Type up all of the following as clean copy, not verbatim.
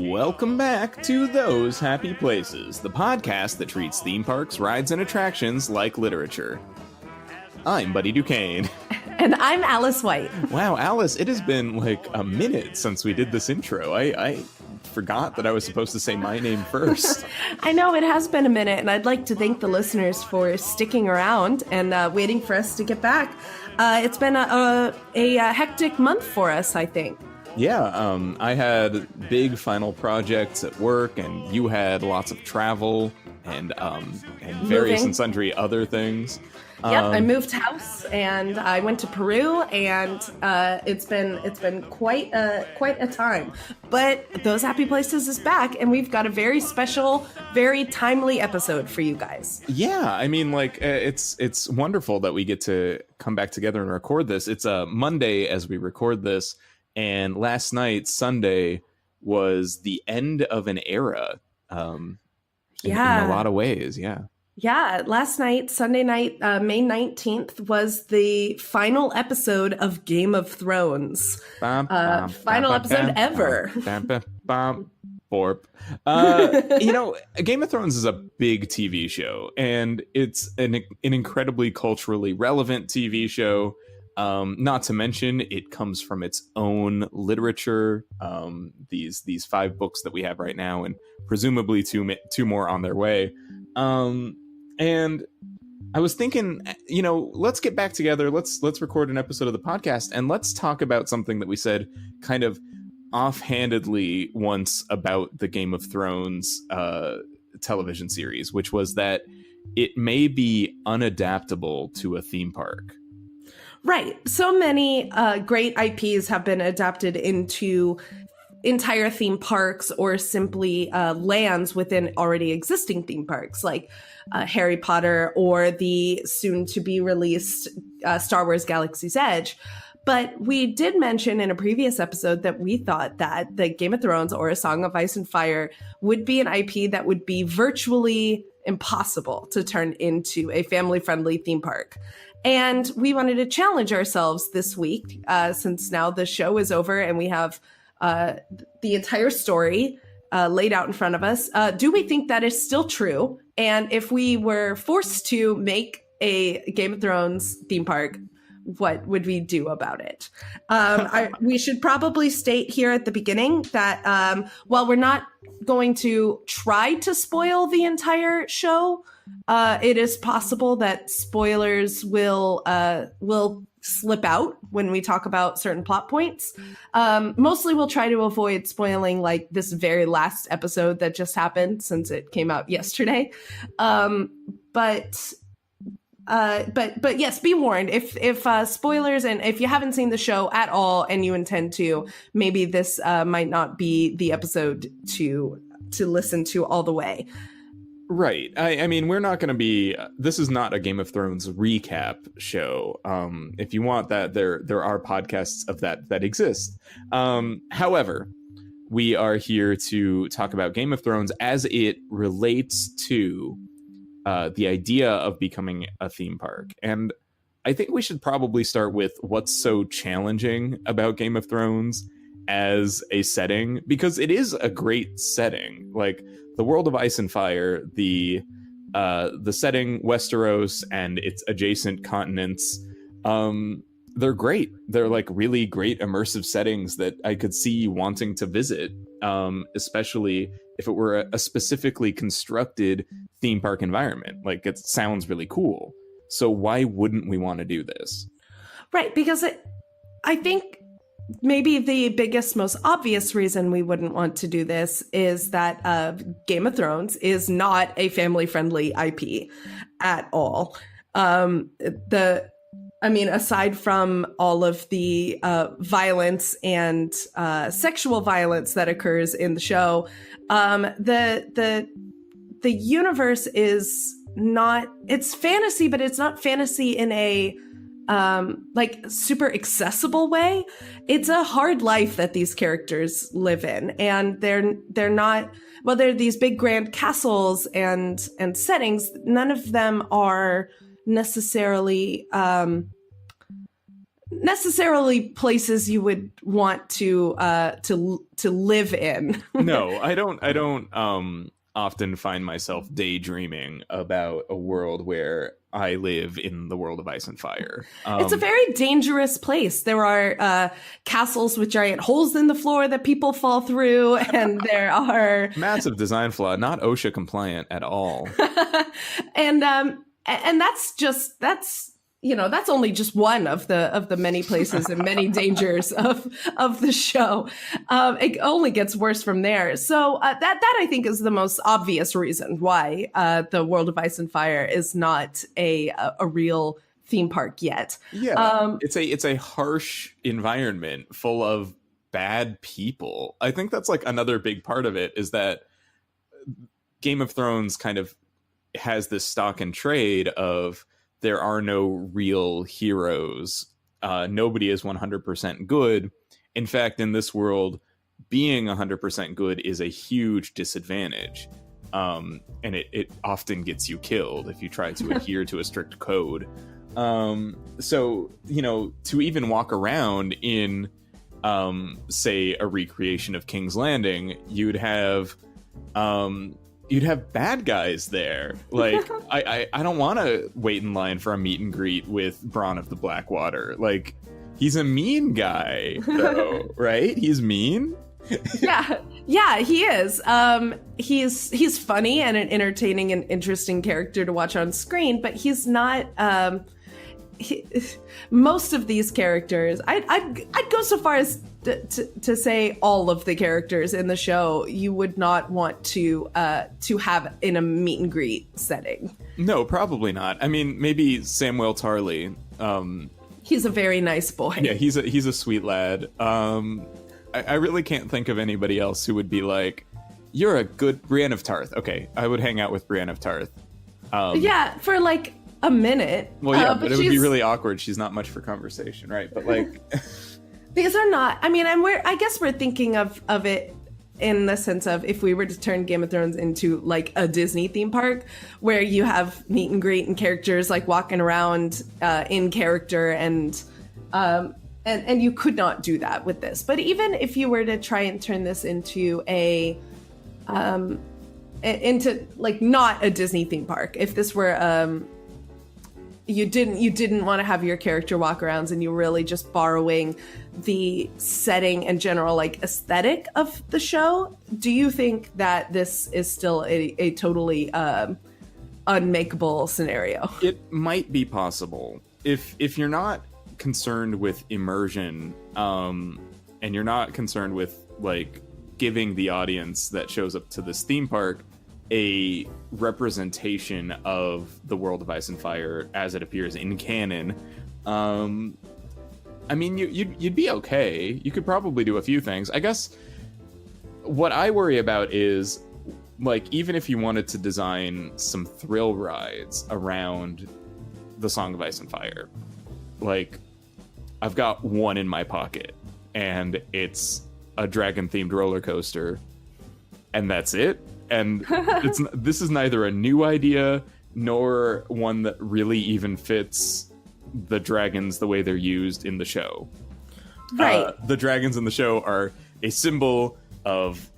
Welcome back to Those Happy Places, the podcast that treats theme parks, rides, and attractions like literature. I'm Buddy Duquesne. And I'm Alice White. Wow, Alice, it has been like a minute since we did this intro. I forgot that I was supposed to say my name first. I know, it has been a minute, and I'd like to thank the listeners for sticking around and waiting for us to get back. It's been a hectic month for us, I think. Yeah, I had big final projects at work, and you had lots of travel and various and sundry other things. Yep, I moved house and I went to Peru, and it's been quite a time. But Those Happy Places is back, and we've got a very special, very timely episode for you guys. Yeah, I mean, like it's wonderful that we get to come back together and record this. It's a Monday as we record this, and last night, Sunday, was the end of an era. In a lot of ways, yeah. Yeah, last night, Sunday night, May 19th, was the final episode of Game of Thrones. Final episode ever. Game of Thrones is a big TV show, and it's an incredibly culturally relevant TV show. Not to mention, it comes from its own literature. These 5 books that we have right now, and presumably two more on their way. And I was thinking, let's get back together. Let's record an episode of the podcast, and let's talk about something that we said kind of offhandedly once about the Game of Thrones television series, which was that it may be unadaptable to a theme park. Right. So many great IPs have been adapted into entire theme parks or simply lands within already existing theme parks, like Harry Potter or the soon-to-be-released Star Wars Galaxy's Edge. But we did mention in a previous episode that we thought that the Game of Thrones or A Song of Ice and Fire would be an IP that would be virtually impossible to turn into a family-friendly theme park. And we wanted to challenge ourselves this week, since now the show is over and we have the entire story laid out in front of us. Do we think that is still true? And if we were forced to make a Game of Thrones theme park, what would we do about it? We should probably state here at the beginning that while we're not going to try to spoil the entire show, it is possible that spoilers will slip out when we talk about certain plot points. Mostly we'll try to avoid spoiling like this very last episode that just happened since it came out yesterday. But yes, be warned, if spoilers, and if you haven't seen the show at all and you intend to, maybe this might not be the episode to listen to all the way. Right. I mean, we're not going to be... This is not a Game of Thrones recap show. If you want that, there are podcasts of that exist. However, we are here to talk about Game of Thrones as it relates to the idea of becoming a theme park. And I think we should probably start with what's so challenging about Game of Thrones as a setting, because it is a great setting. Like, the world of Ice and Fire, the setting, Westeros, and its adjacent continents, they're great. They're like really great immersive settings that I could see wanting to visit, especially if it were a specifically constructed theme park environment. Like, it sounds really cool. So why wouldn't we want to do this? Right, because I think maybe the biggest, most obvious reason we wouldn't want to do this is that Game of Thrones is not a family-friendly IP at all. Aside from all of the violence and sexual violence that occurs in the show, the universe is not... It's fantasy, but it's not fantasy in a super accessible way. It's a hard life that these characters live in, and they're not, well, they're these big grand castles and settings. None of them are necessarily necessarily places you would want to live in. No, I don't often find myself daydreaming about a world where I live in the world of Ice and Fire. It's a very dangerous place. There are castles with giant holes in the floor that people fall through, and there are massive design flaw, not OSHA compliant at all. and that's only just one of the many places and many dangers of the show. It only gets worse from there. So that I think is the most obvious reason why the World of Ice and Fire is not a real theme park yet. Yeah, it's a harsh environment full of bad people. I think that's like another big part of it, is that Game of Thrones kind of has this stock and trade of there are no real heroes. Nobody is 100% good. In fact, in this world, being 100% good is a huge disadvantage. And it often gets you killed if you try to adhere to a strict code. So, to even walk around in, say, a recreation of King's Landing, you'd have bad guys there. Like, I don't want to wait in line for a meet and greet with Bronn of the Blackwater. Like, he's a mean guy, though, right? He's mean. Yeah, he is. He's funny and an entertaining and interesting character to watch on screen, but he's not. Most of these characters, I'd go so far as to say all of the characters in the show you would not want to have in a meet and greet setting. No, probably not. I mean, maybe Samwell Tarly. He's a very nice boy. Yeah, he's a sweet lad. I really can't think of anybody else who would be like, you're a good Brienne of Tarth. Okay, I would hang out with Brienne of Tarth. Yeah, for like a minute. Well, yeah, but it would be really awkward. She's not much for conversation, right? But like, these are not. I mean, I guess we're thinking of it in the sense of if we were to turn Game of Thrones into like a Disney theme park where you have meet and greet and characters like walking around in character, and you could not do that with this. But even if you were to try and turn this into into like not a Disney theme park, if this were you didn't want to have your character walk arounds and you're really just borrowing the setting and general like aesthetic of the show, do you think that this is still a totally unmakeable scenario? It might be possible if you're not concerned with immersion, and you're not concerned with like giving the audience that shows up to this theme park a representation of the World of Ice and Fire as it appears in canon. I mean, you'd be okay. You could probably do a few things. I guess what I worry about is, like, even if you wanted to design some thrill rides around the Song of Ice and Fire, like, I've got one in my pocket, and it's a dragon-themed roller coaster, and that's it. And this is neither a new idea nor one that really even fits the dragons the way they're used in the show. Right. The dragons in the show are a symbol of,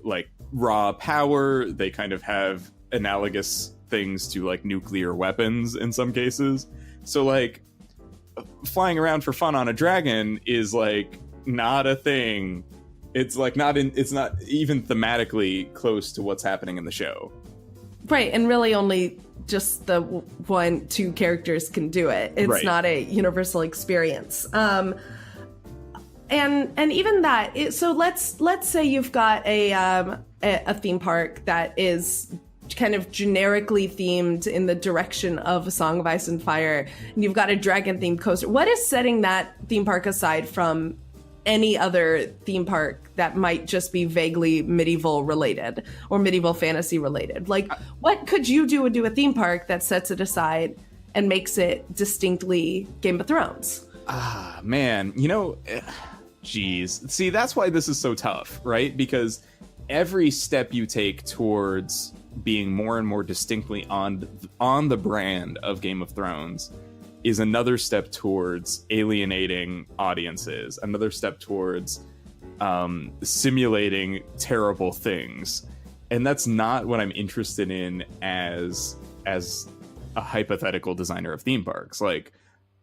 like raw power. They kind of have analogous things to like nuclear weapons in some cases. So like flying around for fun on a dragon is like not a thing. It's like it's not even thematically close to what's happening in the show. Right, and really only just the 1-2 characters can do it. It's right. Not a universal experience. And even that. So let's say you've got a theme park that is kind of generically themed in the direction of A Song of Ice and Fire, and you've got a dragon themed coaster. What is setting that theme park aside from any other theme park that might just be vaguely medieval related or medieval fantasy related? Like, what could you do a theme park that sets it aside and makes it distinctly Game of Thrones? Ah, man, geez. See, that's why this is so tough, right? Because every step you take towards being more and more distinctly on the brand of Game of Thrones is another step towards alienating audiences, another step towards simulating terrible things. And that's not what I'm interested in as a hypothetical designer of theme parks. Like,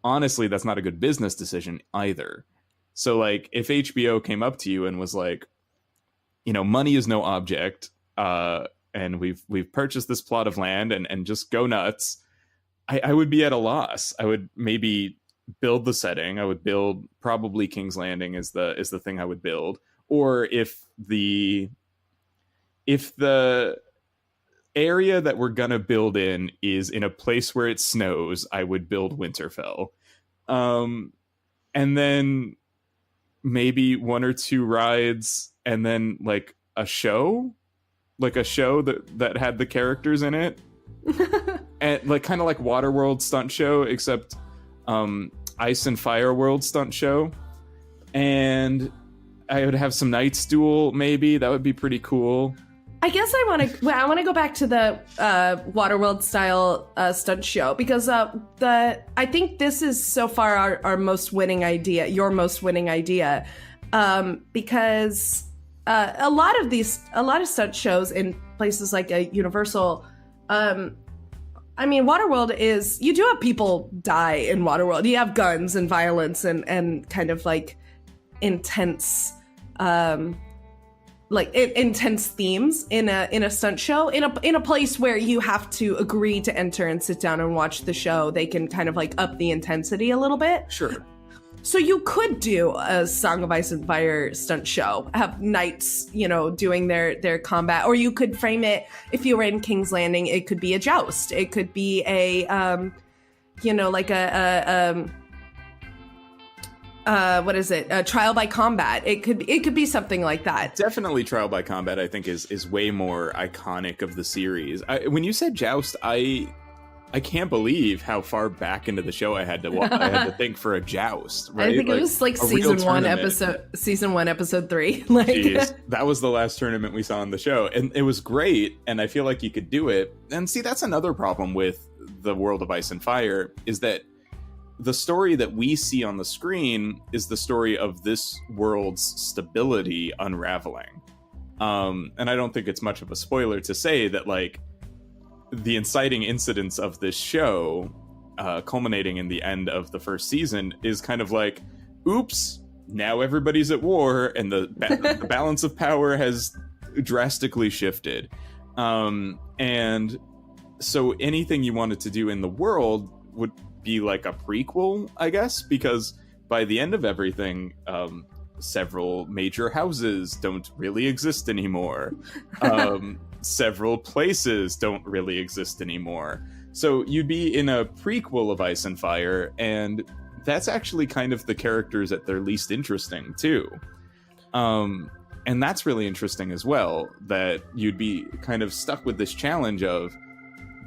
honestly, that's not a good business decision either. So, like, if HBO came up to you and was like, you know, money is no object, and we've purchased this plot of land and just go nuts, I would be at a loss. I would maybe build the setting. I would build probably King's Landing is the thing I would build. Or if the area that we're gonna build in is in a place where it snows, I would build Winterfell. And then maybe one or two rides, and then like a show that had the characters in it. And like kind of like Waterworld stunt show, except Ice and Fire World stunt show. And I would have some Knight's Duel, maybe. That would be pretty cool. I guess I want to go back to the Waterworld style stunt show, because I think this is so far our most winning idea, your most winning idea, because a lot of stunt shows in places like a Universal. I mean, Waterworld is, you do have people die in Waterworld. You have guns and violence and kind of like intense. Intense themes in a stunt show in a place where you have to agree to enter and sit down and watch the show. They can kind of like up the intensity a little bit. Sure. So you could do a Song of Ice and Fire stunt show, have knights, you know, doing their combat, or you could frame it, if you were in King's Landing, it could be a joust. It could be a a trial by combat. It could be something like that. Definitely trial by combat, I think, is way more iconic of the series. When you said joust, I can't believe how far back into the show I had to think for a joust. Right? I think it was like season 1, episode 3. Like, jeez, that was the last tournament we saw on the show, and it was great. And I feel like you could do it. And see, that's another problem with the World of Ice and Fire, is that the story that we see on the screen is the story of this world's stability unraveling. And I don't think it's much of a spoiler to say that, like, the inciting incidents of this show, culminating in the end of the first season, is kind of like, oops, now everybody's at war, and the balance of power has drastically shifted. And so anything you wanted to do in the world would be like a prequel, I guess, because by the end of everything, several major houses don't really exist anymore. Several places don't really exist anymore. So you'd be in a prequel of Ice and Fire, and that's actually kind of the characters at their least interesting too. And that's really interesting as well, that you'd be kind of stuck with this challenge of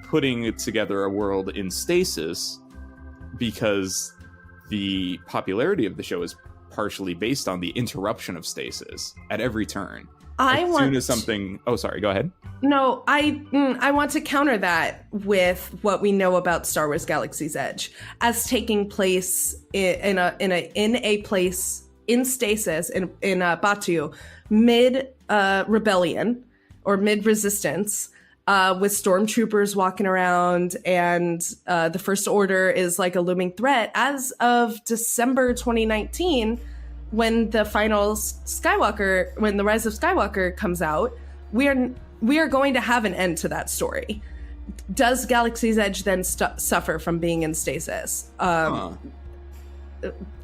putting together a world in stasis, because the popularity of the show is partially based on the interruption of stasis at every turn. Oh, sorry, go ahead. No, I want to counter that with what we know about Star Wars Galaxy's Edge as taking place in a place in stasis in Batu, mid rebellion or mid resistance, with stormtroopers walking around, and the First Order is like a looming threat as of December 2019. When the final when the Rise of Skywalker comes out, we are going to have an end to that story. Does Galaxy's Edge then suffer from being in stasis at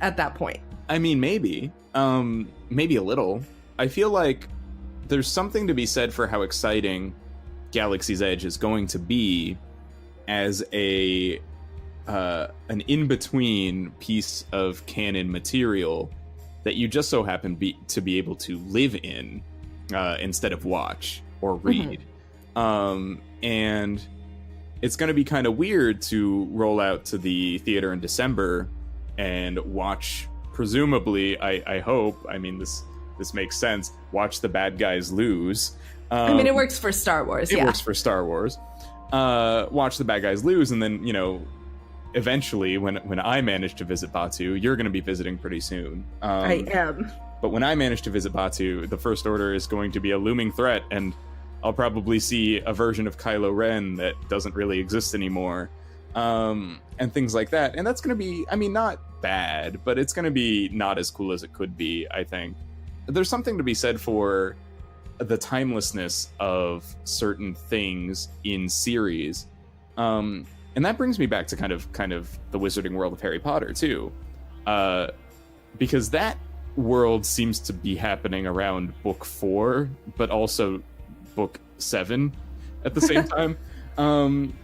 that point? I mean, maybe a little. I feel like there's something to be said for how exciting Galaxy's Edge is going to be as an in-between piece of canon material that you just so happen to be able to live in instead of watch or read. Mm-hmm. And it's going to be kind of weird to roll out to the theater in December and watch, presumably, I hope, I mean, this makes sense, watch the bad guys lose. I mean, it works for Star Wars, It works for Star Wars. Watch the bad guys lose, and then, you know, eventually, when I manage to visit Batu, you're going to be visiting pretty soon. I am. But when I manage to visit Batu, the First Order is going to be a looming threat, and I'll probably see a version of Kylo Ren that doesn't really exist anymore, and things like that. And that's going to be, I mean, not bad, but it's going to be not as cool as it could be, I think. There's something to be said for the timelessness of certain things in series. And that brings me back to kind of the Wizarding World of Harry Potter, too. Because that world seems to be happening around book 4, but also book 7 at the same time.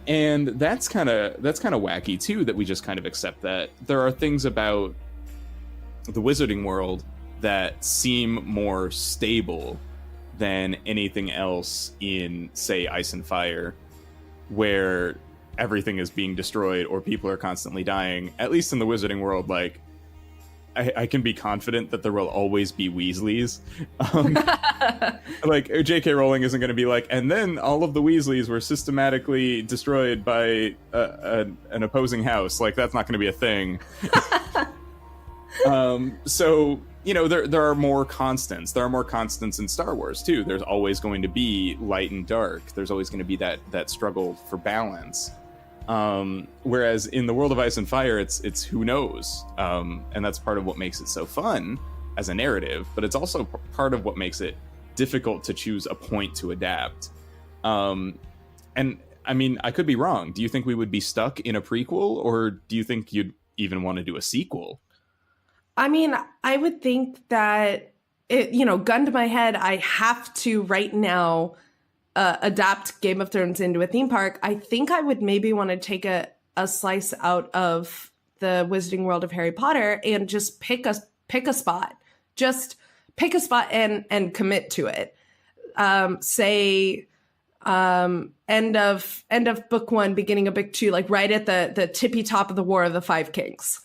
And that's kind of wacky too, that we just kind of accept that there are things about the Wizarding World that seem more stable than anything else in, say, Ice and Fire, where everything is being destroyed or people are constantly dying. At least in the Wizarding World, like, I can be confident that there will always be Weasleys. Like, J.K. Rowling isn't going to be like, and then all of the Weasleys were systematically destroyed by an opposing house. Like, that's not going to be a thing. So, you know, there are more constants. There are more constants in Star Wars, too. There's always going to be light and dark. There's always going to be that struggle for balance. Whereas in the world of Ice and Fire, it's who knows, and that's part of what makes it so fun as a narrative, but it's also part of what makes it difficult to choose a point to adapt. And I mean, I could be wrong. Do you think we would be stuck in a prequel, or do you think you'd even want to do a sequel? I mean, I would think that, gun to my head, I have to right now adapt Game of Thrones into a theme park. I think I would maybe want to take a slice out of the Wizarding World of Harry Potter and just pick a spot. Just pick a spot and commit to it. Say end of book 1, beginning of book 2, like right at the tippy top of the War of the Five Kings.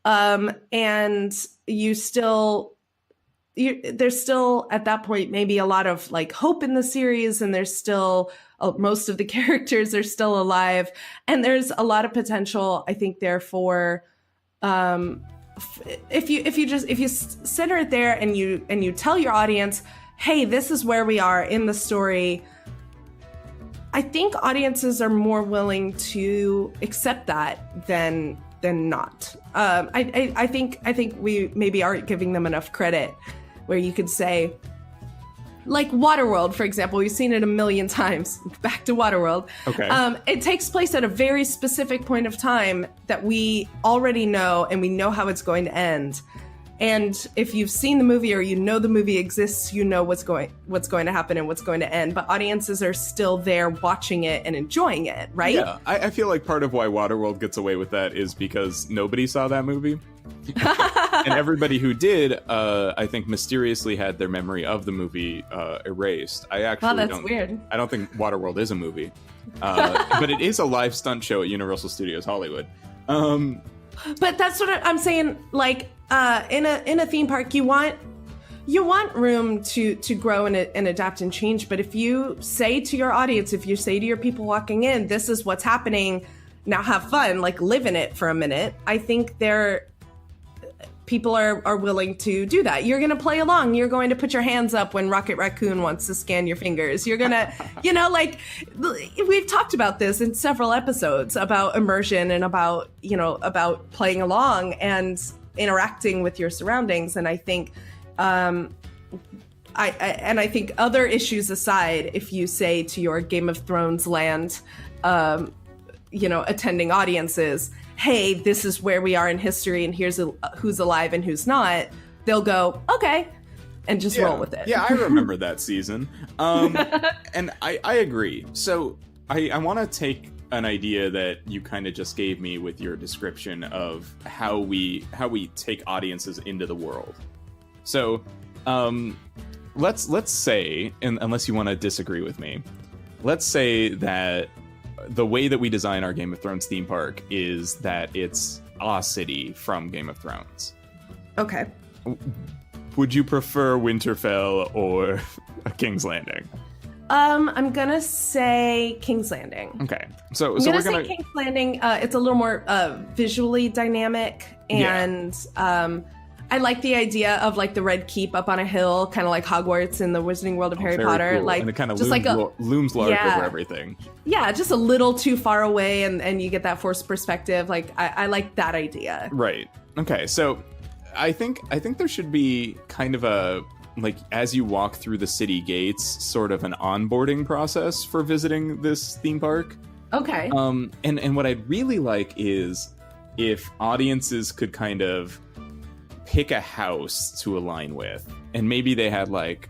And there's still at that point maybe a lot of like hope in the series, and there's still most of the characters are still alive, and there's a lot of potential, I think, therefore, if you center it there and you tell your audience, hey, this is where we are in the story, I think audiences are more willing to accept that than not. I think we maybe aren't giving them enough credit, where you could say, like Waterworld, for example, we've seen it a million times. Back to Waterworld. Okay. It takes place at a very specific point of time that we already know, and we know how it's going to end. And if you've seen the movie, or you know the movie exists, you know what's going to happen and what's going to end. But audiences are still there watching it and enjoying it, right? Yeah, I feel like part of why Waterworld gets away with that is because nobody saw that movie. And everybody who did, I think, mysteriously had their memory of the movie erased. Weird. I don't think Waterworld is a movie, but it is a live stunt show at Universal Studios Hollywood. But that's what I'm saying. Like, in a theme park, you want room to grow and adapt and change. But if you say to your audience, if you say to your people walking in, this is what's happening, now have fun, like live in it for a minute, I think people are willing to do that. You're going to play along. You're going to put your hands up when Rocket Raccoon wants to scan your fingers. You're going to, like, we've talked about this in several episodes about immersion and about playing along and interacting with your surroundings. And I think, I think other issues aside, if you say to your Game of Thrones land, attending audiences, hey, this is where we are in history, and here's who's alive and who's not, they'll go, okay, and just roll with it. Yeah, I remember that season. And I agree. So I want to take an idea that you kind of just gave me with your description of how we take audiences into the world. So let's say, and unless you want to disagree with me, let's say that the way that we design our Game of Thrones theme park is that it's a city from Game of Thrones. Okay. Would you prefer Winterfell or King's Landing? I'm gonna say King's Landing. Okay, so I'm we're gonna say King's Landing. It's a little more visually dynamic, and I like the idea of like the Red Keep up on a hill, kind of like Hogwarts in the Wizarding World of Harry Potter. Cool. Like, and it kind of just looms large over everything. Yeah, just a little too far away, and you get that forced perspective. Like, I like that idea. Right. Okay. So, I think there should be kind of a, like, as you walk through the city gates, sort of an onboarding process for visiting this theme park. Okay. And what I'd really like is if audiences could kind of pick a house to align with, and maybe they had like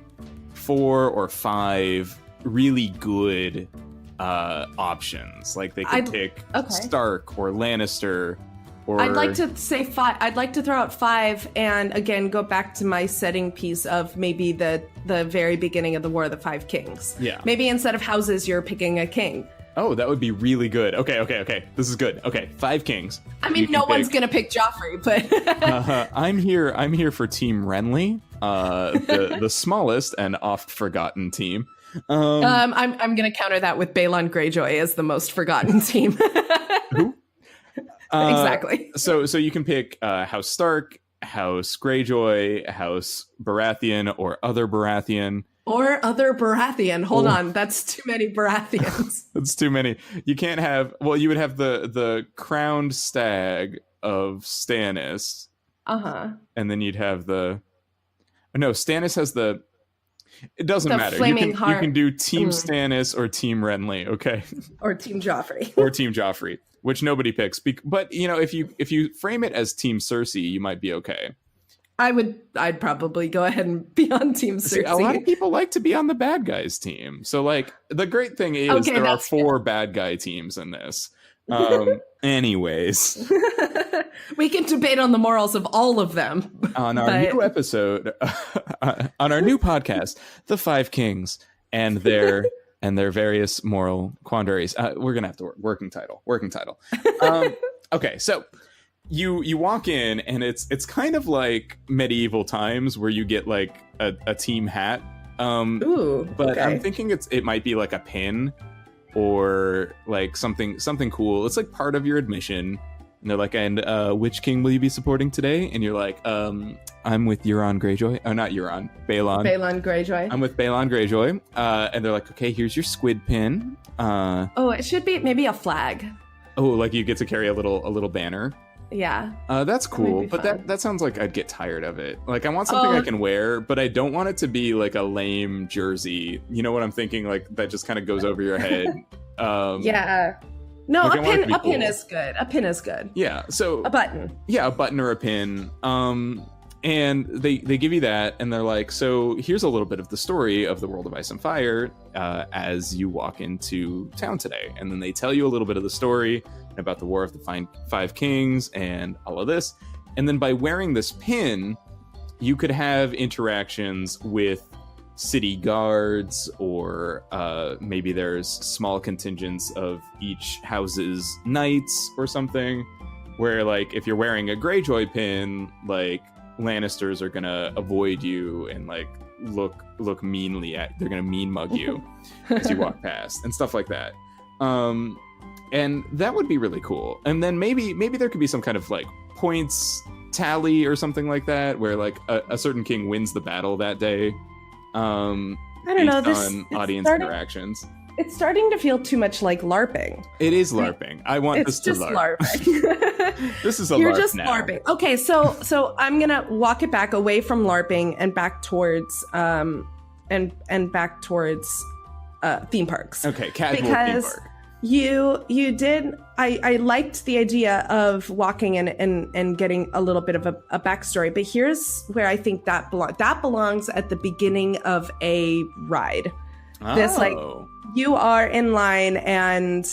4 or 5 really good options. Like they could pick Stark or Lannister. Or... I'd like to say 5. I'd like to throw out 5, and again go back to my setting piece of maybe the very beginning of the War of the Five Kings. Yeah. Maybe instead of houses, you're picking a king. Oh, that would be really good. Okay. This is good. Okay, 5 kings. I mean, no one's gonna pick Joffrey, but I'm here for Team Renly, the smallest and oft forgotten team. I'm gonna counter that with Balon Greyjoy as the most forgotten team. Who? Exactly. So you can pick House Stark, House Greyjoy, House Baratheon, or other Baratheon. Or other Baratheon. Hold on, that's too many Baratheons. That's too many. You can't have. Well, you would have the crowned stag of Stannis. And then you'd have the. No, Stannis has the. It doesn't matter. You can do Team Stannis or Team Renly. Okay. Or Team Joffrey. Or Team Joffrey, which nobody picks. But you know, if you frame it as Team Cersei, you might be okay. I'd probably go ahead and be on Team Cersei. See, a lot of people like to be on the bad guys team. So like the great thing is there are 4 bad guy teams in this. Anyways. We can debate on the morals of all of them. On our new episode, on our new podcast, The Five Kings and their various moral quandaries. We're going to have to working title. Okay, so you walk in and it's kind of like medieval times where you get like a team hat. But I'm thinking it might be like a pin or like something cool. It's like part of your admission. And they're like, and which king will you be supporting today? And you're like, I'm with Euron Greyjoy. Oh, not Euron, Balon. Balon Greyjoy. I'm with Balon Greyjoy. And they're like, okay, here's your squid pin. It should be maybe a flag. Oh, like you get to carry a little banner. Yeah. That's cool, but that sounds like I'd get tired of it. Like I want something I can wear, but I don't want it to be like a lame jersey. You know what I'm thinking? Like that just kind of goes over your head. Yeah. No, like, a pin is good. A pin is good. Yeah. So a button. Yeah, a button or a pin. And they give you that, and they're like, so here's a little bit of the story of the World of Ice and Fire as you walk into town today. And then they tell you a little bit of the story about the War of the Five Kings and all of this. And then by wearing this pin, you could have interactions with city guards, or maybe there's small contingents of each house's knights or something, where like if you're wearing a Greyjoy pin, like Lannisters are gonna avoid you and like look meanly they're gonna mean mug you as you walk past and stuff like that. And that would be really cool. And then maybe there could be some kind of like points tally or something like that, where like a certain king wins the battle that day. I don't know. On audience interactions. It's starting to feel too much like LARPing. It is LARPing. I want this to LARP. LARPing. This is a You're LARP just now. LARPing. Okay, so I'm gonna walk it back away from LARPing and back towards and back towards theme parks. Okay, casual theme park. You did. I liked the idea of walking in and getting a little bit of a backstory, but here's where I think that belongs at the beginning of a ride. This like you are in line and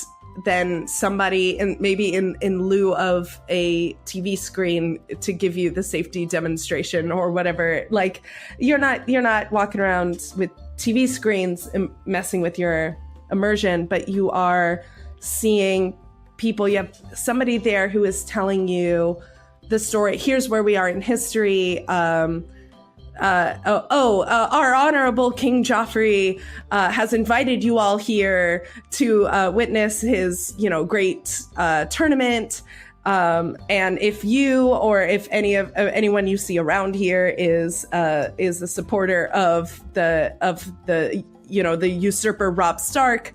then somebody, and maybe in lieu of a TV screen to give you the safety demonstration or whatever, like you're not walking around with TV screens and messing with your immersion, but you are seeing people. You have somebody there who is telling you the story. Here's where we are in history. our honorable King Joffrey has invited you all here to witness his, great tournament. And if you or if anyone you see around here is a supporter of the usurper Robb Stark,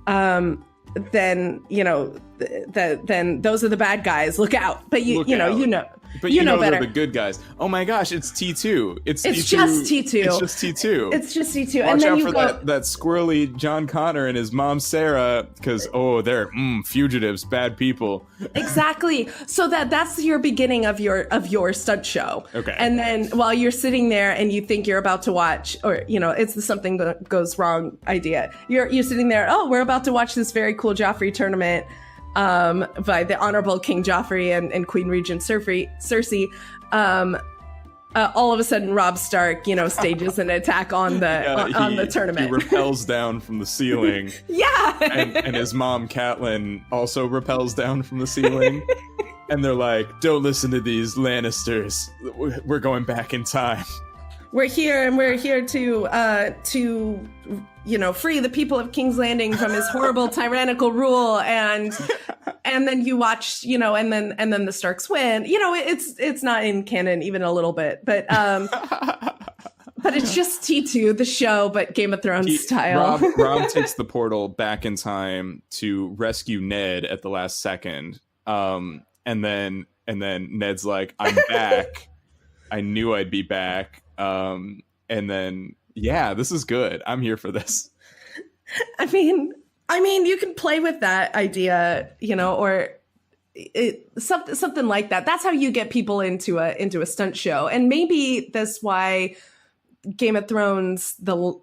then then those are the bad guys. Look out! But you know. But you know better. They're the good guys. Oh my gosh, it's T2. It's T2. Just T2. It's just T2. It's just T2. Watch and then out you for that squirrely John Connor and his mom Sarah, because they're fugitives, bad people. Exactly. So that's your beginning of your stunt show. Okay. And then while you're sitting there and you think you're about to watch, or it's the something that goes wrong idea. You're sitting there. Oh, we're about to watch this very cool Joffrey tournament. By the Honorable King Joffrey and Queen Regent Cersei, all of a sudden Robb Stark, stages an attack on the tournament. He rappels down from the ceiling. Yeah, and his mom Catelyn also rappels down from the ceiling. And they're like, "Don't listen to these Lannisters. We're going back in time. We're here to free the people of King's Landing from his horrible tyrannical rule." And then you watch, and then the Starks win. It's not in canon even a little bit, but it's just T2, the show, but Game of Thrones style. Robb takes the portal back in time to rescue Ned at the last second. And then Ned's like, "I'm back. I knew I'd be back." And then, this is good. I'm here for this. I mean, you can play with that idea, or something like that. That's how you get people into a stunt show. And maybe that's why Game of Thrones, the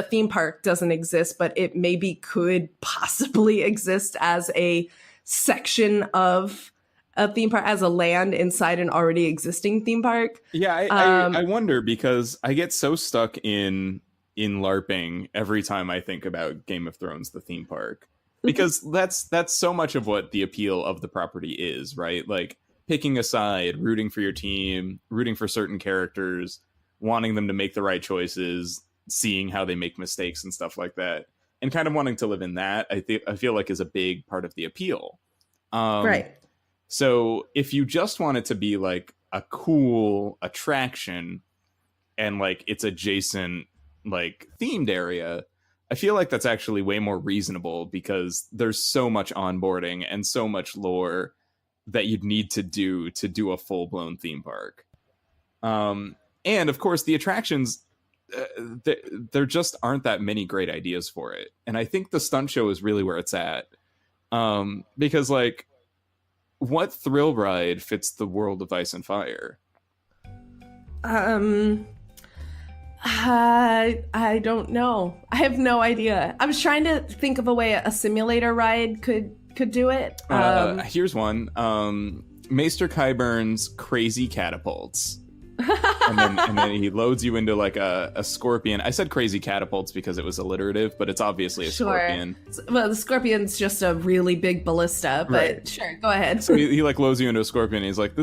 theme park doesn't exist, but it maybe could possibly exist as a section of a theme park, as a land inside an already existing theme park. Yeah, I wonder, because I get so stuck in LARPing every time I think about Game of Thrones, the theme park, because that's so much of what the appeal of the property is, right? Like picking a side, rooting for your team, rooting for certain characters, wanting them to make the right choices, seeing how they make mistakes and stuff like that, and kind of wanting to live in that. I feel like is a big part of the appeal. Right. So if you just want it to be like a cool attraction and like it's adjacent, like themed area, I feel like that's actually way more reasonable, because there's so much onboarding and so much lore that you'd need to do a full-blown theme park. And of course the attractions, there just aren't that many great ideas for it. And I think the stunt show is really where it's at. Because like, what thrill ride fits the world of Ice and Fire? I don't know. I have no idea. I was trying to think of a way a simulator ride could do it. Here's one. Maester Qyburn's Crazy Catapults. and then he loads you into like a scorpion. I said Crazy Catapults because it was alliterative, but it's obviously a scorpion. Well, the scorpion's just a really big ballista, but right. Sure, go ahead. So he like loads you into a scorpion. And he's like,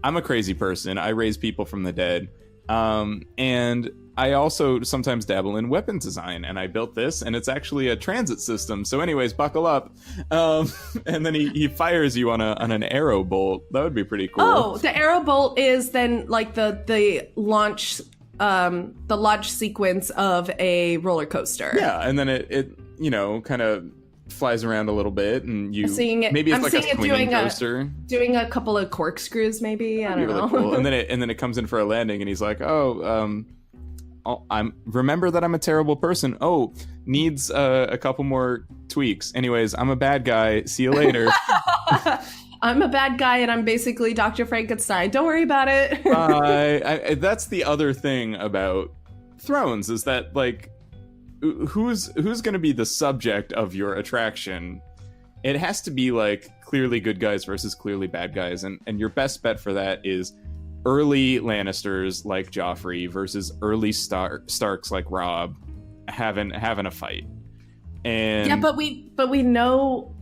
I'm a crazy person. I raise people from the dead. And I also sometimes dabble in weapon design, and I built this, and it's actually a transit system. So anyways, buckle up. And then he fires you on an arrow bolt. That would be pretty cool. Oh, the arrow bolt is then like the launch sequence of a roller coaster. Yeah, and then it kind of flies around a little bit, and maybe it's like a swinging coaster. Doing a couple of corkscrews, maybe. I don't know. Cool. And then it comes in for a landing, and he's like, remember that I'm a terrible person. Oh, needs a couple more tweaks. Anyways, I'm a bad guy. See you later. I'm a bad guy, and I'm basically Dr. Frankenstein. Don't worry about it. That's the other thing about Thrones, is that like, who's going to be the subject of your attraction? It has to be like clearly good guys versus clearly bad guys, and your best bet for that is early Lannisters like Joffrey versus early Starks like Robb having a fight. And yeah, but we know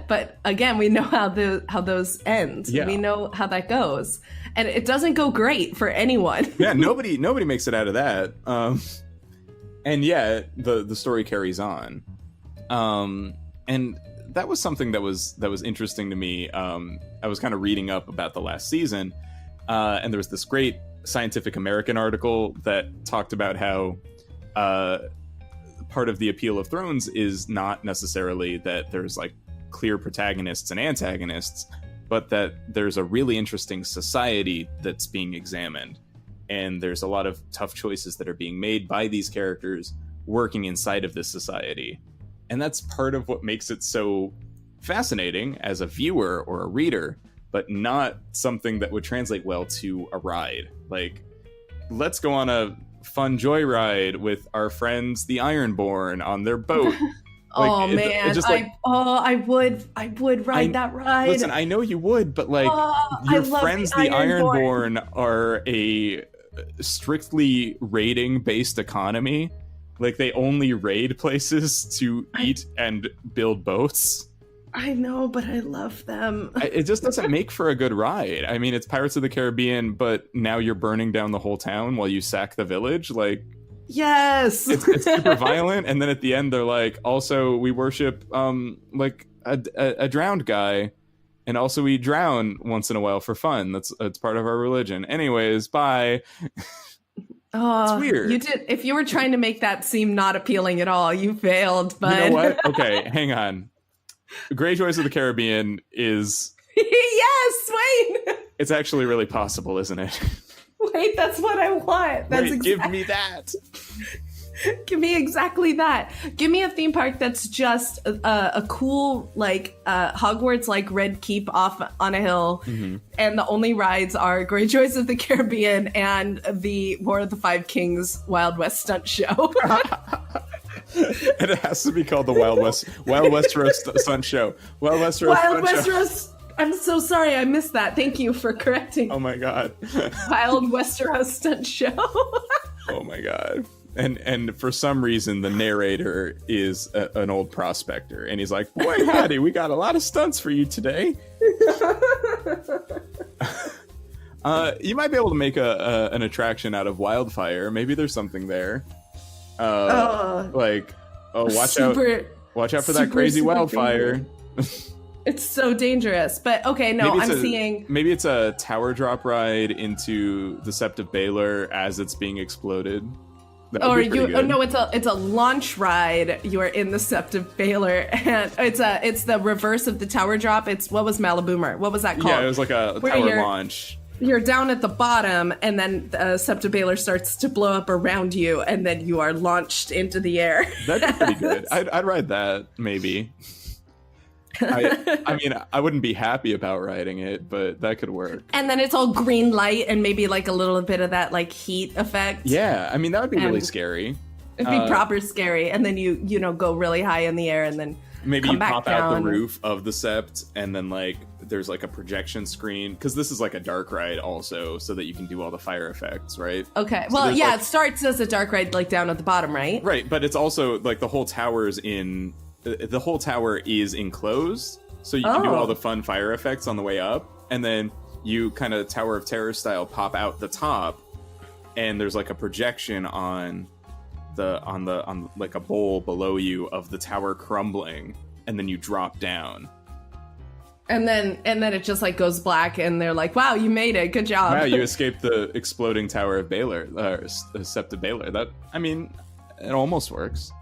But again, we know how those end. Yeah. We know how that goes, and it doesn't go great for anyone. Yeah, nobody makes it out of that. And yeah, the story carries on. And that was something that was interesting to me. I was kind of reading up about the last season, and there was this great Scientific American article that talked about how part of the appeal of Thrones is not necessarily that there's like clear protagonists and antagonists, but that there's a really interesting society that's being examined. And there's a lot of tough choices that are being made by these characters working inside of this society. And that's part of what makes it so fascinating as a viewer or a reader, but not something that would translate well to a ride. Like, let's go on a fun joyride with our friends, the Ironborn, on their boat. Oh man, it just, like, I would ride that ride. Listen, I know you would, but like your friends, the Ironborn, are a strictly raiding-based economy. Like, they only raid places to eat and build boats. I know, but I love them. It just doesn't make for a good ride. I mean, it's Pirates of the Caribbean, but now you're burning down the whole town while you sack the village. Like, yes, it's super violent. And then at the end, they're like, also, we worship like a drowned guy, and also we drown once in a while for fun. It's part of our religion. Anyways, bye. Oh, it's weird. You did. If you were trying to make that seem not appealing at all, you failed. But you know what? Okay, hang on. Greyjoys of the Caribbean is... Yes, wait! It's actually really possible, isn't it? Wait, that's what I want. Give me that. Give me exactly that. Give me a theme park that's just a cool, like, Hogwarts, like, Red Keep off on a hill, and the only rides are Greyjoys of the Caribbean and the War of the Five Kings Wild West stunt show. And it has to be called the Wild Westeros Stunt Show. Wild Westeros. I'm so sorry, I missed that. Thank you for correcting. Oh my god. Wild Westeros Stunt Show. Oh my god. And for some reason, the narrator is an old prospector, and he's like, "Boy, howdy, we got a lot of stunts for you today." You might be able to make an attraction out of wildfire. Maybe there's something there. Watch out for that crazy wildfire. It's so dangerous. But okay, no, maybe it's a tower drop ride into the Sept of Baelor as it's being exploded. It's a launch ride. You are in the Sept of Baelor, and it's the reverse of the tower drop. What was Maliboomer? What was that called? Yeah, it was like a tower launch. You're down at the bottom, and then the Sept of Baelor starts to blow up around you, and then you are launched into the air. That'd be pretty good. I'd ride that, maybe. I mean, I wouldn't be happy about riding it, but that could work. And then it's all green light and maybe like a little bit of that like heat effect. Yeah, I mean, that would be really scary. It'd be proper scary. And then you go really high in the air and then maybe come you back pop down. out the roof of the Sept, and then like there's like a projection screen, because this is like a dark ride also, so that you can do all the fire effects, right? Okay. So well, yeah, it starts as a dark ride like down at the bottom, right? Right, but it's also like the whole tower is enclosed, so you can do all the fun fire effects on the way up, and then you kind of Tower of Terror style pop out the top, and there's like a projection on like a bowl below you of the tower crumbling, and then you drop down. And then it just like goes black, and they're like, "Wow, you made it! Good job!" Wow, you escaped the exploding Tower of Baelor, Sept of Baelor. That, I mean, it almost works.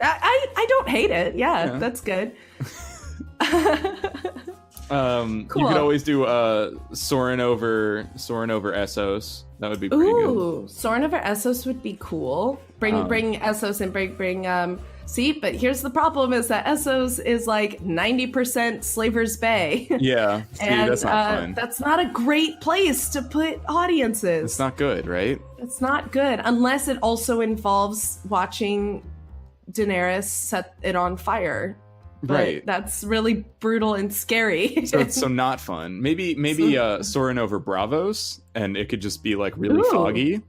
I don't hate it. Yeah. That's good. Cool. You could always do soaring over Essos. That would be pretty good. Soaring over Essos would be cool. Bring Essos and bring see, but here's the problem is that Essos is like 90% Slaver's Bay. Yeah. And that's not fun. That's not a great place to put audiences. It's not good, right? It's not good unless it also involves watching Daenerys set it on fire. But right. That's really brutal and scary. So not fun. Maybe soaring over Bravos, and it could just be like really foggy.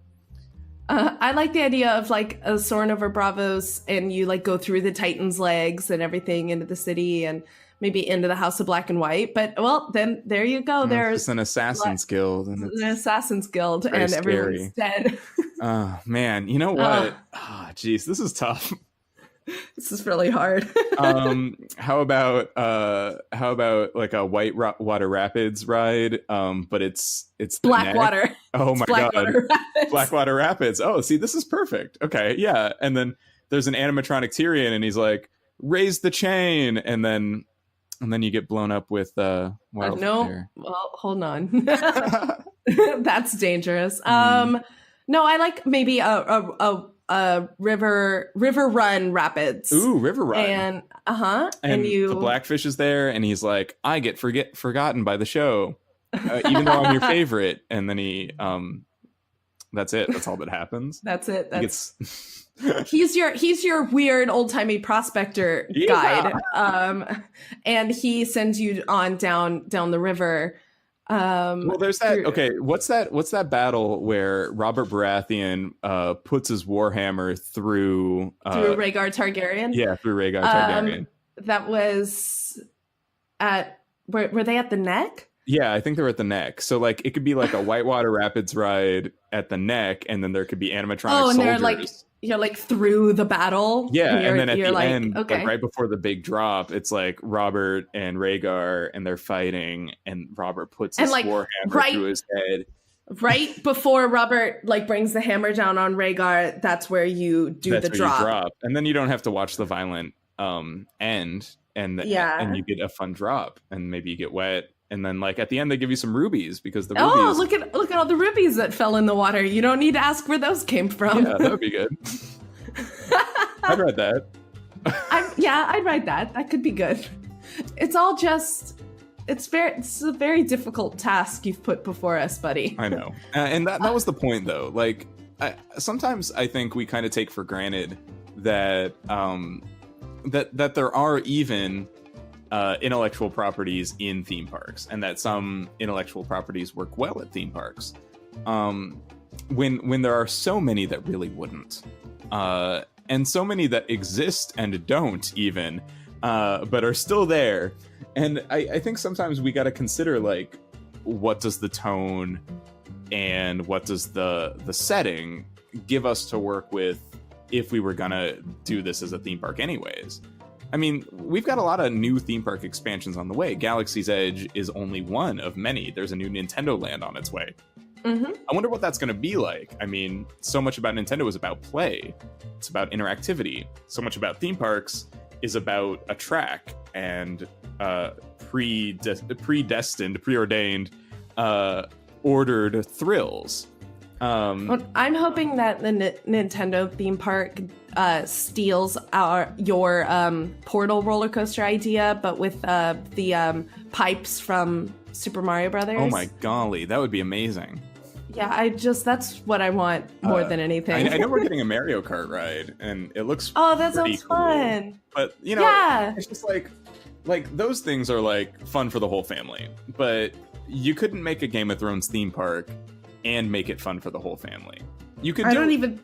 I like the idea of like soaring over Bravos, and you like go through the Titan's legs and everything into the city, and maybe into the House of Black and White. But well, then there you go. There's just an Assassin's Guild, and an Assassin's Guild, and scary. Everyone's dead. Oh man, you know what? Geez, this is tough. This is really hard. How about like a Whitewater Rapids ride? But it's Blackwater. Oh my Blackwater god, Rapids. Blackwater Rapids. Oh, see, this is perfect. Okay, yeah, and then there's an animatronic Tyrion, and he's like, raise the chain, and then you get blown up with wildfire. No, well, hold on. That's dangerous. No, I like maybe a river run rapids. Ooh, river run. And and the Blackfish is there, and he's like, I get forgotten by the show, even though I'm your favorite. And then he that's it. That's all that happens. That's it. He's your weird old timey prospector guide, and he sends you on down the river. Well, there's that. Okay, what's that battle where Robert Baratheon puts his warhammer through Rhaegar Targaryen? Yeah, through Rhaegar Targaryen. That was at were they at the neck? Yeah, I think they were at the neck. So like it could be like a Whitewater Rapids ride at the neck, and then there could be animatronic soldiers. They're like you're like through the battle. Yeah, and then at the end, okay. like right before the big drop, it's like Robert and Rhaegar, and they're fighting, and Robert puts his warhammer through his head. Right before Robert like brings the hammer down on Rhaegar, that's where you do the drop. And then you don't have to watch the violent end, and you get a fun drop, and maybe you get wet. And then, like at the end, they give you some rubies because the rubies. Oh, look at all the rubies that fell in the water. You don't need to ask where those came from. Yeah, that would be good. I'd write that. I'd write that. That could be good. It's all just. It's a very difficult task you've put before us, buddy. I know, and that was the point, though. Like, sometimes I think we kind of take for granted that that there are even. Intellectual properties in theme parks, and that some intellectual properties work well at theme parks. When there are so many that really wouldn't, and so many that exist and don't even, but are still there. And I think sometimes we got to consider like, what does the tone and what does the setting give us to work with if we were gonna do this as a theme park anyways. I mean, we've got a lot of new theme park expansions on the way. Galaxy's Edge is only one of many. There's a new Nintendo Land on its way. Mm-hmm. I wonder what that's going to be like. I mean, so much about Nintendo is about play. It's about interactivity. So much about theme parks is about a track and preordained, ordered thrills. Well, I'm hoping that the Nintendo theme park steals your Portal roller coaster idea, but with the pipes from Super Mario Brothers. Oh my golly, that would be amazing. Yeah, that's what I want more than anything. I know we're getting a Mario Kart ride, and it looks that sounds cool. Fun. But it's just like those things are like fun for the whole family. But you couldn't make a Game of Thrones theme park and make it fun for the whole family. You could. I don't even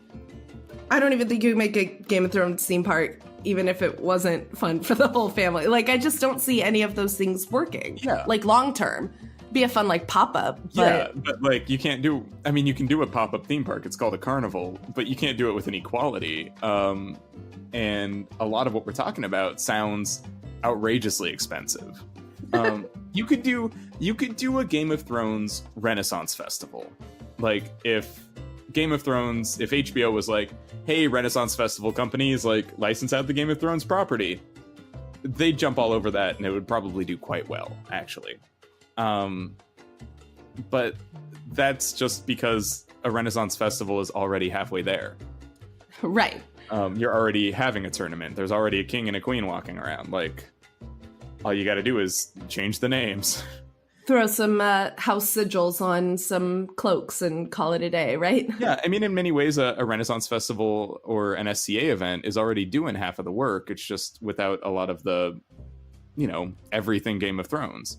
think you could make a Game of Thrones theme park, even if it wasn't fun for the whole family. Like, I just don't see any of those things working. Yeah. Like long term, be a fun like pop up. Yeah, but like you can't do. I mean, you can do a pop up theme park. It's called a carnival, but you can't do it with any quality. And a lot of what we're talking about sounds outrageously expensive. You could do a Game of Thrones Renaissance Festival. Like if HBO was like, hey, Renaissance Festival companies, like license out the Game of Thrones property, they'd jump all over that and it would probably do quite well, actually. But that's just because a Renaissance Festival is already halfway there. Right. You're already having a tournament. There's already a king and a queen walking around. Like, all you got to do is change the names. Throw some house sigils on some cloaks and call it a day, right? Yeah, I mean, in many ways, a Renaissance Festival or an SCA event is already doing half of the work. It's just without a lot of the, everything Game of Thrones.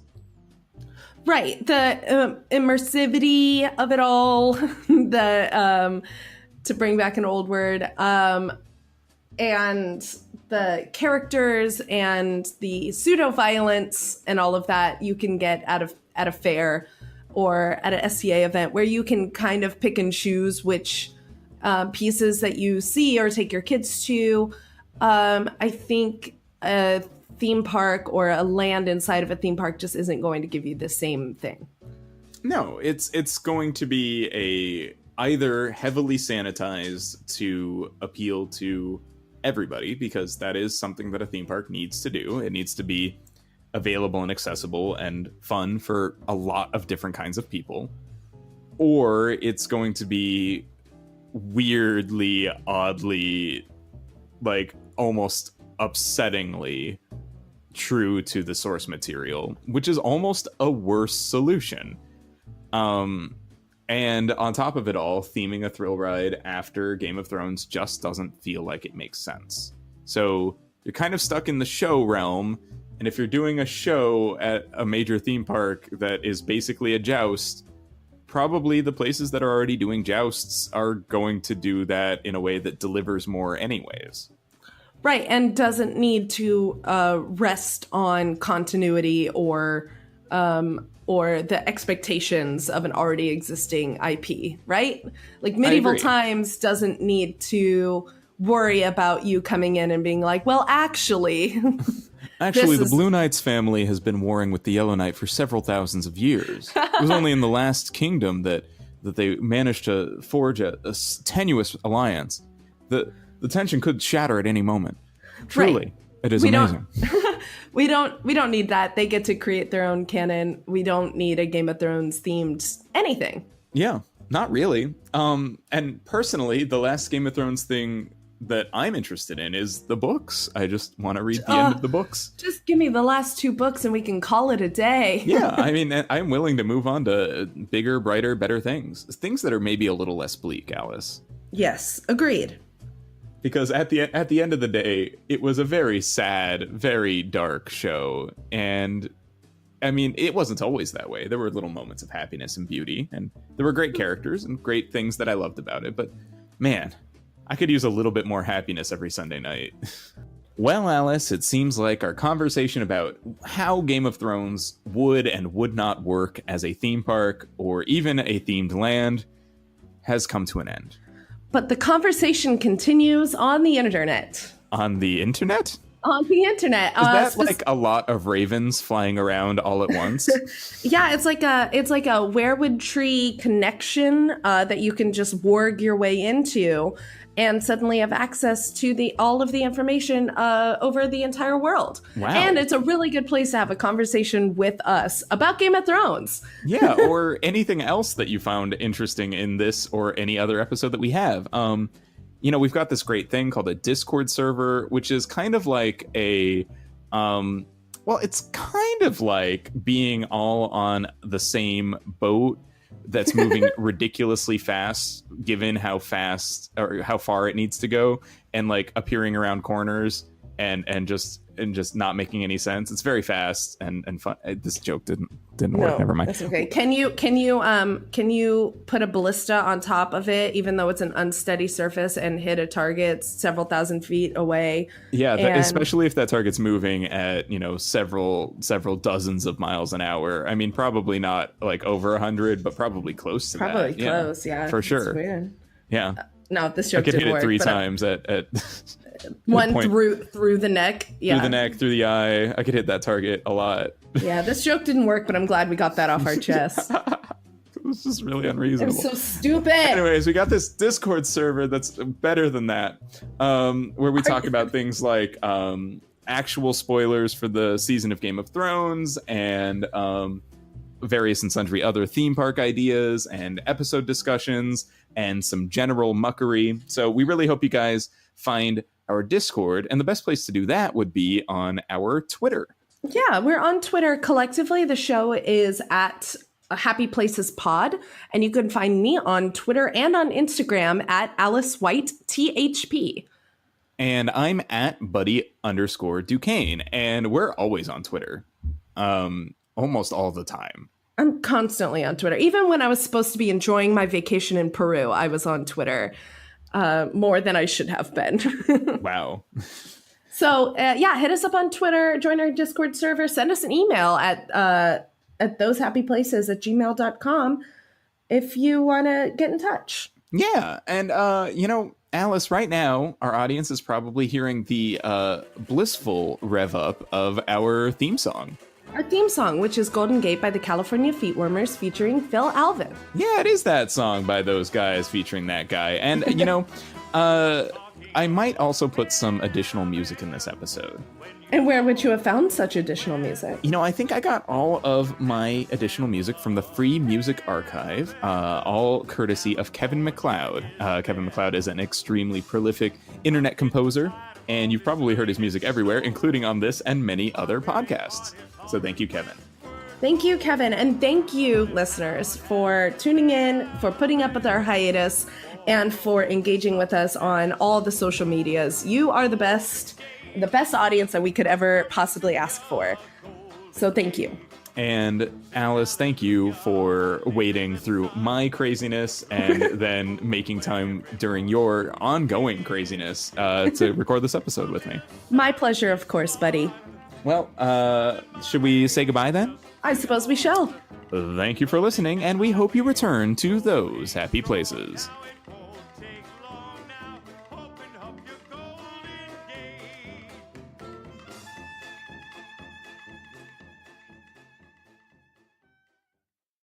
Right. The immersivity of it all, to bring back an old word, and the characters and the pseudo violence and all of that you can get at a fair or at an SCA event, where you can kind of pick and choose which pieces that you see or take your kids to. I think a theme park or a land inside of a theme park just isn't going to give you the same thing. No, it's going to be either heavily sanitized to appeal to everybody, because that is something that a theme park needs to do. It needs to be available and accessible and fun for a lot of different kinds of people. Or it's going to be weirdly, oddly, like almost upsettingly true to the source material, which is almost a worse solution. And on top of it all, theming a thrill ride after Game of Thrones just doesn't feel like it makes sense. So you're kind of stuck in the show realm, and if you're doing a show at a major theme park that is basically a joust, probably the places that are already doing jousts are going to do that in a way that delivers more anyways. Right, and doesn't need to rest on continuity or the expectations of an already existing IP, right? Like Medieval Times doesn't need to worry about you coming in and being like, well, actually... Actually, the Blue Knight's family has been warring with the Yellow Knight for several thousands of years. It was only in the last kingdom that they managed to forge a tenuous alliance. The tension could shatter at any moment. Truly, right. It is amazing. We don't need that. They get to create their own canon. We don't need a Game of Thrones themed anything. Yeah, not really. And personally, the last Game of Thrones thing that I'm interested in is the books. I just want to read the end of the books. Just give me the last 2 books and we can call it a day. Yeah, I mean, I'm willing to move on to bigger, brighter, better things. Things that are maybe a little less bleak, Alice. Yes, agreed. Because at the end of the day, it was a very sad, very dark show. And I mean, it wasn't always that way. There were little moments of happiness and beauty, and there were great characters and great things that I loved about it. But man, I could use a little bit more happiness every Sunday night. Well, Alice, it seems like our conversation about how Game of Thrones would and would not work as a theme park or even a themed land has come to an end. But the conversation continues on the internet. On the internet? On the internet. Is that like a lot of ravens flying around all at once? Yeah, it's like a werewood tree connection that you can just warg your way into and suddenly have access to all of the information over the entire world. Wow. And it's a really good place to have a conversation with us about Game of Thrones. Yeah, or anything else that you found interesting in this or any other episode that we have. We've got this great thing called a Discord server, which is kind of like it's kind of like being all on the same boat that's moving ridiculously fast, given how fast or how far it needs to go, and like appearing around corners and just not making any sense. It's very fast and fun. This joke didn't work. Never mind. That's okay. Can you put a ballista on top of it, even though it's an unsteady surface, and hit a target several thousand feet away? Yeah, especially if that target's moving at several dozens of miles an hour. I mean, probably not like over 100, but probably close to that. Probably close, yeah. For sure. It's weird. Yeah. No, this joke didn't work. I could hit it 3 times at one through the neck. Yeah. Through the neck, through the eye. I could hit that target a lot. Yeah, this joke didn't work, but I'm glad we got that off our chest. It was just really unreasonable. It's so stupid. Anyways, we got this Discord server that's better than that, where we talk about things like actual spoilers for the season of Game of Thrones and various and sundry other theme park ideas and episode discussions and some general muckery. So we really hope you guys find our Discord, and the best place to do that would be on our Twitter. Yeah, we're on Twitter collectively. The show is at Happy Places Pod, and you can find me on Twitter and on Instagram at Alice White THP. And I'm at Buddy_Duquesne, and we're always on Twitter, almost all the time. I'm constantly on Twitter. Even when I was supposed to be enjoying my vacation in Peru, I was on Twitter more than I should have been. Wow. So hit us up on Twitter, join our Discord server, send us an email at thosehappyplaces@gmail.com if you want to get in touch. Yeah, and Alice, right now our audience is probably hearing the blissful rev up of our theme song. Our theme song, which is Golden Gate by the California Feetwarmers featuring Phil Alvin. Yeah, it is that song by those guys featuring that guy. And, I might also put some additional music in this episode. And where would you have found such additional music? I think I got all of my additional music from the Free Music Archive, all courtesy of Kevin MacLeod. Kevin MacLeod is an extremely prolific internet composer, and you've probably heard his music everywhere, including on this and many other podcasts. So thank you, Kevin. Thank you, Kevin. And thank you, listeners, for tuning in, for putting up with our hiatus, and for engaging with us on all the social medias. You are the best audience that we could ever possibly ask for. So thank you. And Alice, thank you for wading through my craziness and then making time during your ongoing craziness to record this episode with me. My pleasure, of course, buddy. Well, should we say goodbye then? I suppose we shall. Thank you for listening, and we hope you return to those happy places.